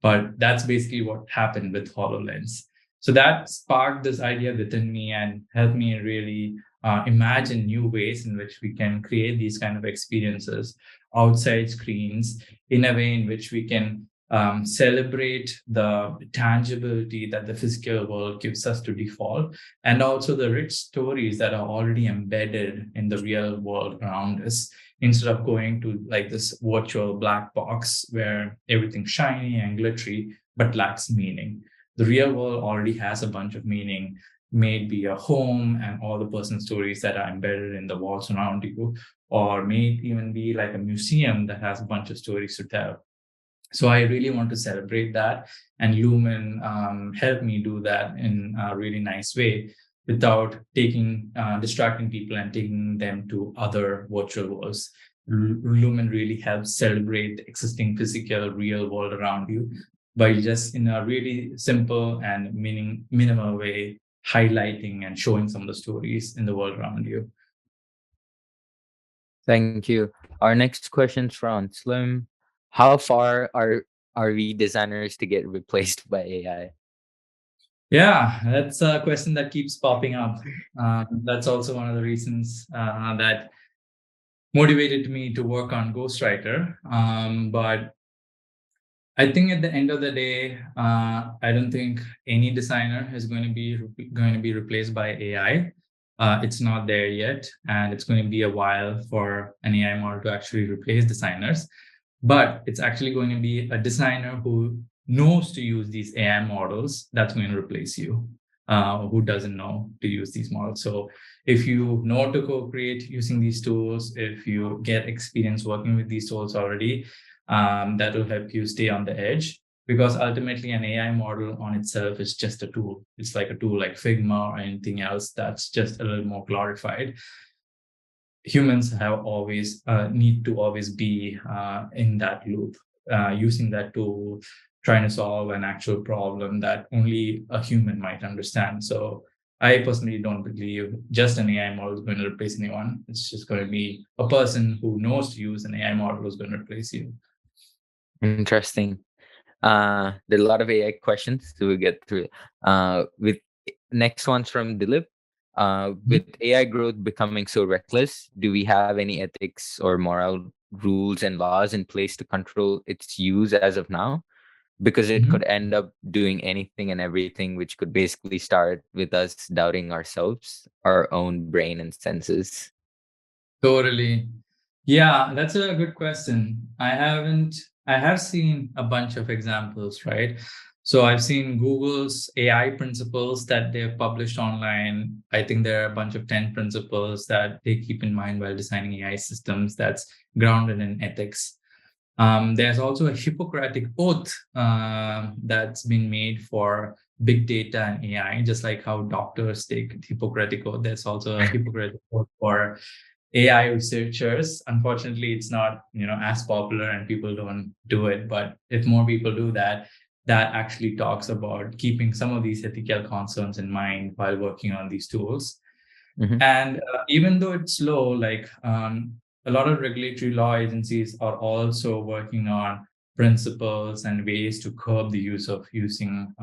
But that's basically what happened with HoloLens. So that sparked this idea within me and helped me really imagine new ways in which we can create these kind of experiences outside screens in a way in which we can celebrate the tangibility that the physical world gives us to default, and also the rich stories that are already embedded in the real world around us, instead of going to like this virtual black box where everything's shiny and glittery but lacks meaning. The real world already has a bunch of meaning may it be a home and all the personal stories that are embedded in the walls around you, or may it even be like a museum that has a bunch of stories to tell. So I really want to celebrate that, and Lumen helped me do that in a really nice way without distracting people and taking them to other virtual worlds. Lumen really helps celebrate the existing physical real world around you by just in a really simple and minimal way highlighting and showing some of the stories in the world around you. Thank you. Our next question is from Slim. How far are we designers to get replaced by AI? Yeah, that's a question that keeps popping up. That's also one of the reasons that motivated me to work on Ghostwriter. But I think at the end of the day, I don't think any designer is going to be replaced by AI. It's not there yet, and it's going to be a while for an AI model to actually replace designers. But it's actually going to be a designer who knows to use these AI models that's going to replace you, who doesn't know to use these models. So if you know to co-create using these tools, if you get experience working with these tools already, that will help you stay on the edge, because ultimately an AI model on itself is just a tool. It's like a tool like Figma or anything else that's just a little more glorified. Humans have always need to always be in that loop, using that tool, trying to solve an actual problem that only a human might understand. So I personally don't believe just an AI model is going to replace anyone. It's just going to be a person who knows to use an AI model who's going to replace you. Interesting. There are a lot of AI questions, so we'll get through it. With next one's from Dilip. With AI growth becoming so reckless, do we have any ethics or moral rules and laws in place to control its use as of now? Because it could end up doing anything and everything, which could basically start with us doubting ourselves, our own brain and senses. Totally. Yeah, that's a good question. I have seen a bunch of examples, right? So I've seen Google's AI principles that they've published online. I think there are a bunch of 10 principles that they keep in mind while designing AI systems that's grounded in ethics. There's also a Hippocratic oath that's been made for big data and AI, just like how doctors take Hippocratic oath. There's also a Hippocratic oath for AI researchers. Unfortunately, it's not as popular and people don't do it. But if more people do that, that actually talks about keeping some of these ethical concerns in mind while working on these tools. And even though it's slow, like a lot of regulatory law agencies are also working on principles and ways to curb the use of using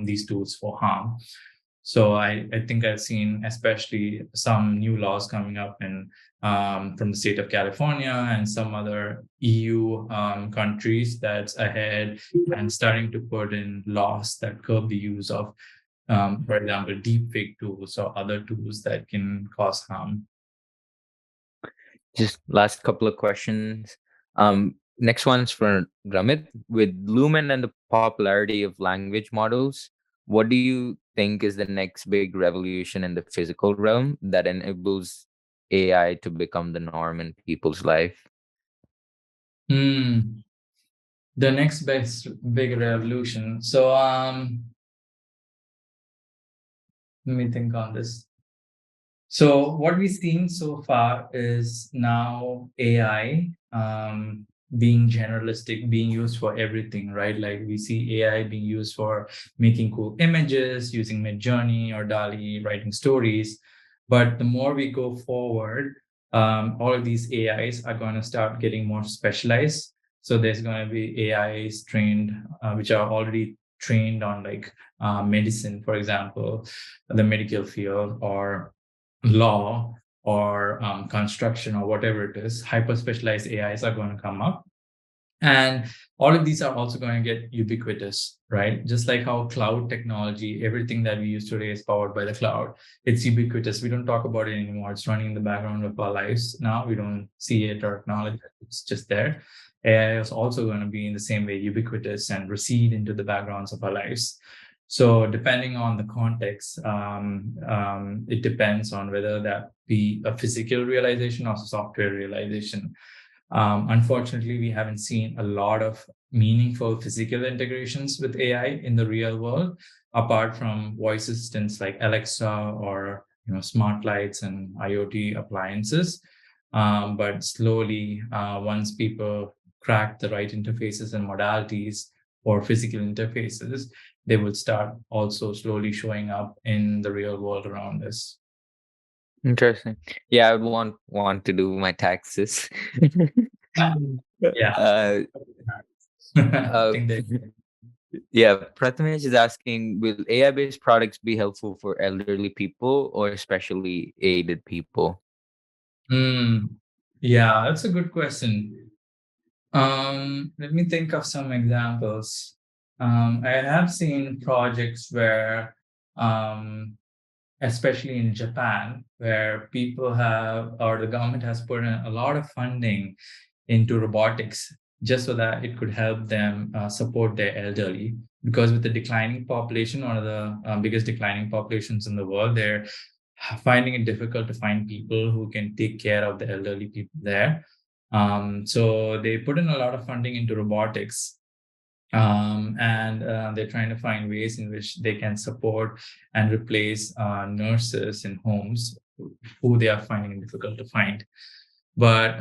these tools for harm. So I think I've seen especially some new laws coming up from the state of California and some other EU countries that's ahead and starting to put in laws that curb the use of, for example, deepfake tools or other tools that can cause harm. Just last couple of questions. Next one's for Ramit. With Lumen and the popularity of language models, what do you think is the next big revolution in the physical realm that enables AI to become the norm in people's life? The next best big revolution. So let me think on this. So what we've seen so far is now AI being generalistic, being used for everything, right? Like we see AI being used for making cool images, using Midjourney or DALL-E, writing stories. But the more we go forward, all of these AIs are going to start getting more specialized. So there's going to be AIs trained, which are already trained on like medicine, for example, the medical field, or law, or construction, or whatever it is. Hyper specialized AIs are going to come up. And all of these are also going to get ubiquitous, right? Just like how cloud technology, everything that we use today is powered by the cloud. It's ubiquitous. We don't talk about it anymore. It's running in the background of our lives now. We don't see it or acknowledge it. It's just there. AI is also going to be in the same way ubiquitous and recede into the backgrounds of our lives. So depending on the context, it depends on whether that be a physical realization or software realization. Unfortunately, we haven't seen a lot of meaningful physical integrations with AI in the real world, apart from voice assistants like Alexa or smart lights and IoT appliances. But slowly, once people crack the right interfaces and modalities for physical interfaces, they will start also slowly showing up in the real world around us. Interesting. Yeah, I would want to do my taxes. Yeah. uh, I uh, think that. yeah, Prathamesh is asking, will AI-based products be helpful for elderly people or especially aided people? Yeah, that's a good question. Let me think of some examples. I have seen projects where, especially in Japan, where people have, or the government has put in a lot of funding into robotics just so that it could help them support their elderly. Because with the declining population, one of the biggest declining populations in the world, they're finding it difficult to find people who can take care of the elderly people there. So they put in a lot of funding into robotics, and they're trying to find ways in which they can support and replace nurses in homes who they are finding it difficult to find. But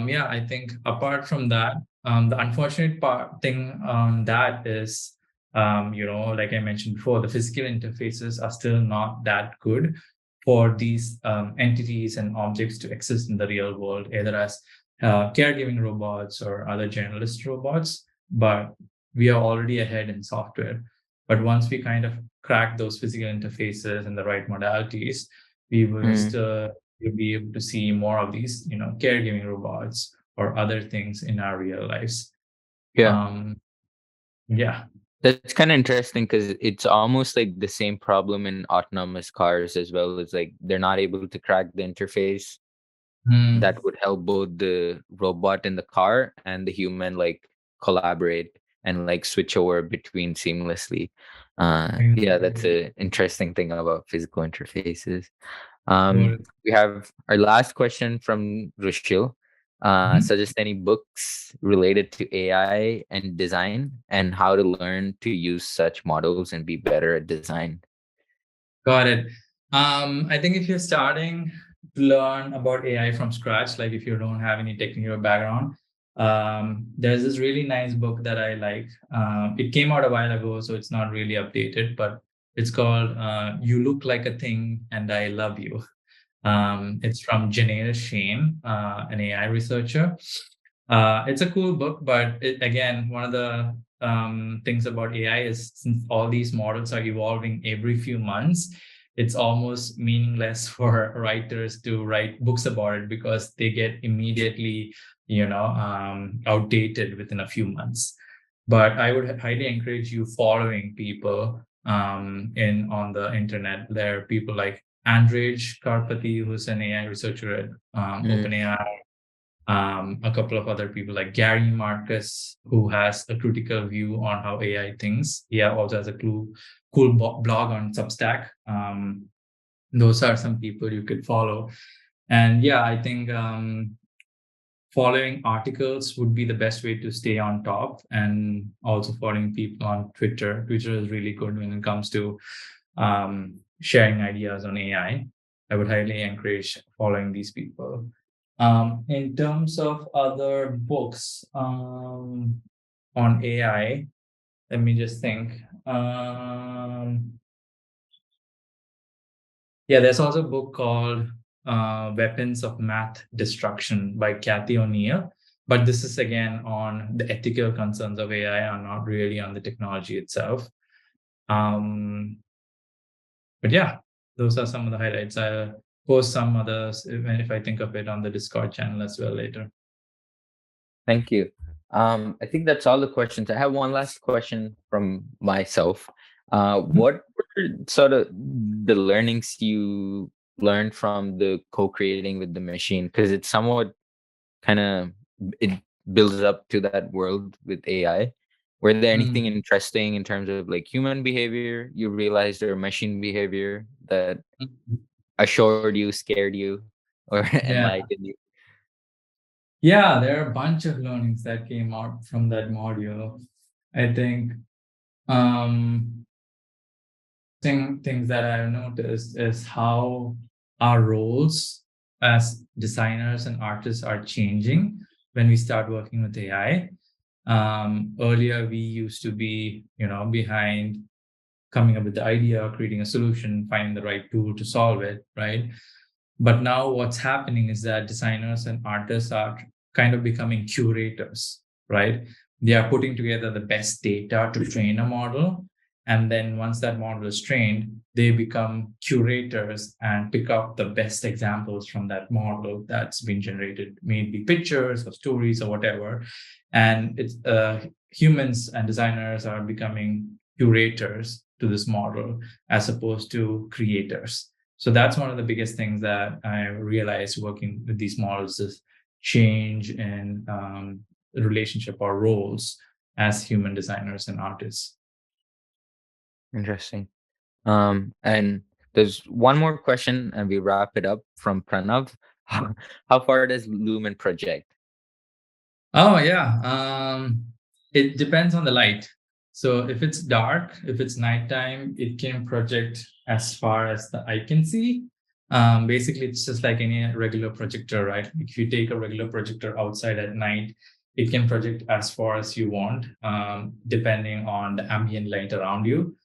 yeah, I think apart from that, the unfortunate thing on that is, like I mentioned before, the physical interfaces are still not that good for these entities and objects to exist in the real world, either as caregiving robots or other generalist robots. But we are already ahead in software. But once we kind of crack those physical interfaces and the right modalities, we will still you'll be able to see more of these, caregiving robots or other things in our real lives. Yeah, Yeah. that's kind of interesting because it's almost like the same problem in autonomous cars as well. As like they're not able to crack the interface Mm, that would help both the robot in the car and the human like collaborate and like switch over between seamlessly. Yeah, that's exactly. a interesting thing about physical interfaces. Well, We have our last question from Rushil. mhm. Suggest any books related to AI and design and how to learn to use such models and be better at design. Got it. I think if you're starting to learn about AI from scratch, like if you don't have any technical background, there's this really nice book that I like. It came out a while ago, so it's not really updated, but it's called You Look Like a Thing and I Love You. It's from Janair Shane, an AI researcher. It's a cool book, but again, one of the things about AI is since all these models are evolving every few months, it's almost meaningless for writers to write books about it because they get immediately, outdated within a few months. But I would highly encourage you following people in on the internet. There are people like Andrej Karpathy, who's an AI researcher at OpenAI, a couple of other people like Gary Marcus, who has a critical view on how AI thinks. He also has a cool blog on Substack. Those are some people you could follow. And yeah, I think following articles would be the best way to stay on top, and also following people on Twitter. Twitter is really good when it comes to sharing ideas on AI. I would highly encourage following these people. In terms of other books on AI, let me just think. Yeah, there's also a book called Weapons of Math Destruction by Kathy O'Neill. But this is again on the ethical concerns of AI and not really on the technology itself. But yeah, those are some of the highlights. I'll post some others if I think of it on the Discord channel as well later. Thank you. I think that's all the questions. I have one last question from myself. What were sort of the learnings you learned from the co-creating with the machine? Because it's somewhat kind of it builds up to that world with AI Were there anything interesting in terms of like human behavior you realized or machine behavior that assured you, scared you, or Yeah. enlightened you? Yeah, there are a bunch of learnings that came out from that module. I think things that I've noticed is how our roles as designers and artists are changing when we start working with AI. Earlier, we used to be, behind coming up with the idea, creating a solution, finding the right tool to solve it, right? But now what's happening is that designers and artists are kind of becoming curators, right? They are putting together the best data to train a model. And then once that model is trained, they become curators and pick up the best examples from that model that's been generated, maybe pictures or stories or whatever. And it's humans and designers are becoming curators to this model as opposed to creators. So that's one of the biggest things that I realized working with these models is change in the relationship or roles as human designers and artists. Interesting. And there's one more question, and we wrap it up from Pranav. How far does Lumen project? Oh yeah, it depends on the light. So if it's dark, if it's nighttime, it can project as far as the eye can see. Basically, it's just like any regular projector, right? If you take a regular projector outside at night, it can project as far as you want, depending on the ambient light around you.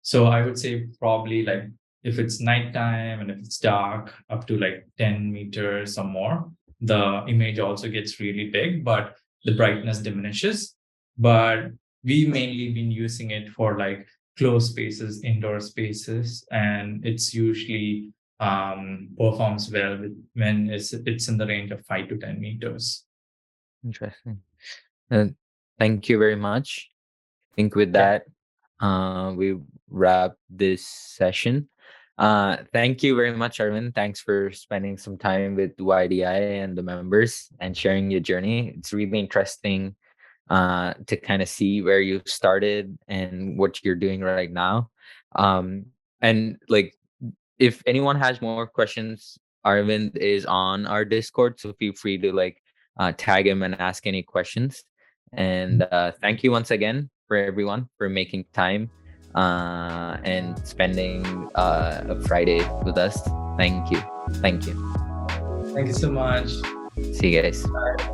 So I would say probably like if it's nighttime and if it's dark, up to like 10 meters or more, the image also gets really big, but the brightness diminishes. But we mainly been using it for like closed spaces, indoor spaces, and it's usually performs well when it's in the range of 5 to 10 meters. Interesting. Thank you very much. I think with Yeah. that, we wrap this session. Thank you very much, Arvind. Thanks for spending some time with YDI and the members and sharing your journey. It's really interesting to kind of see where you started and what you're doing right now. And like, if anyone has more questions, Arvind is on our Discord, so feel free to like tag him and ask any questions. And thank you once again for everyone for making time and spending a Friday with us. Thank you. Thank you. Thank you so much. See you guys. Bye.